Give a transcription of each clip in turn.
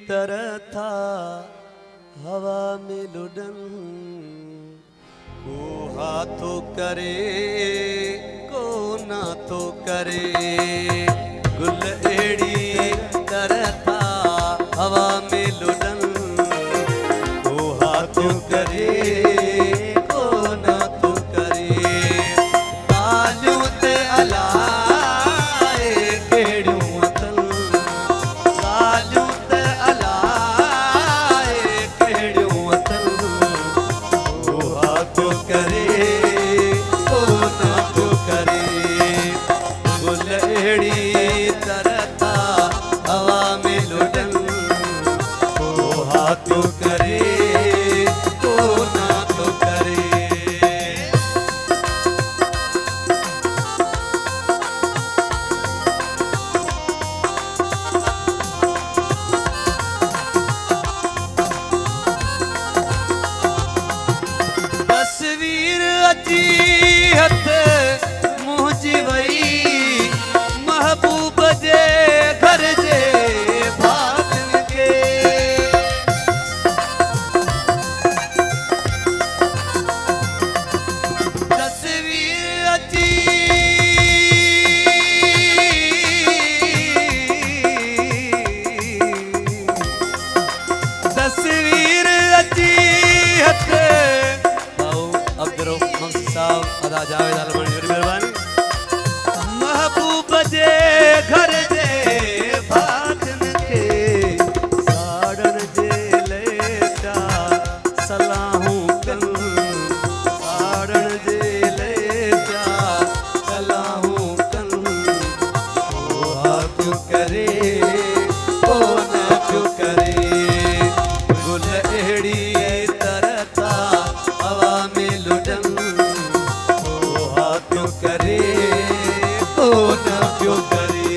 तरह था हवा में लुढ़न। को हाथों करे को ना तो करे, गुल एड़ी तरह था हवा में लुढ़न। को हाथों करे को ना तो करे, कालियों ते अलाए केड़ियों वतन। कालियों ते अलाए केड़ियों वतन। को हाथों करे को ना तो करे, गुल एड़ी तरह था हवा में लुढ़न। को हाथों करे को ना तो करे। तस्वीर अची हथ मुंहिंजी वई, महबूब जे घर जे भातिन खे। तस्वीर अची तस्वीर अची हथ अब्दुर्रहमान साहब अदा जावेद आलमणी जी मेहरबानी। महबूब जे घर जे भातिन खे, साड़न जे लेटा सलाहूं कन। साड़न जे लेटा सलाहूं कन। को हाथों करे को ना क्यों करे, गुल एड़ी तरह था हवा में लुढ़न। को हाथों करे को ना क्यों करे।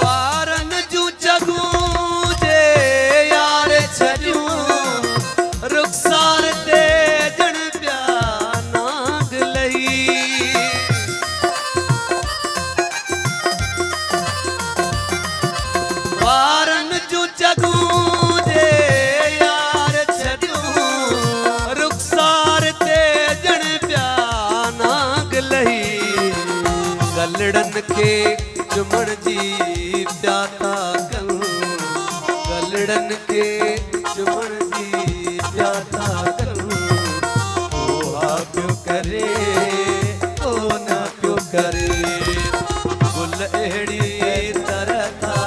वारन जूं जगूं जे यार छॾियूं, रुखसार ते ॼण पिया नाग लही। वारन जूं जगूं जे यार छॾियूं, रुखसार ते ॼण पिया नाग लही। गलड़न खे चुमण जी पिया था कन। गलड़न खे चुमण जी पिया था कन। को हाथों करे को ना क्यों करे, गुल एड़ी तरह था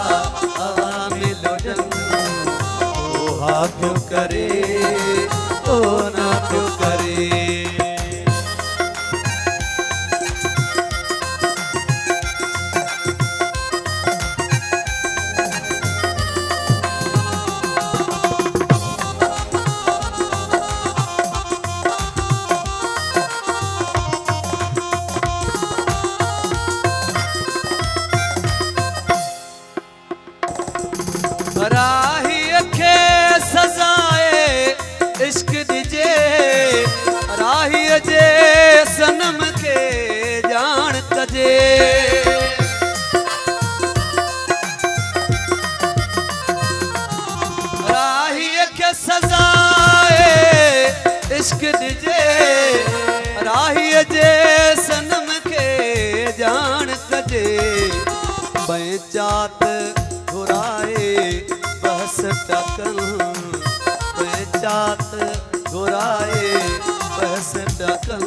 हवा में लुढ़न। को हाथों करे को ना क्यों करे। राहीअ खे सज़ाए इश्क ॾिजे, राहीअ जे सनम खे ॼाण कजे। राहीअ खे सज़ाए इश्क ॾिजे, राहीअ जे सनम खे ॼाण कजे। पंचात घुराए बहस टकन। पंचात घुराए बहस टकन।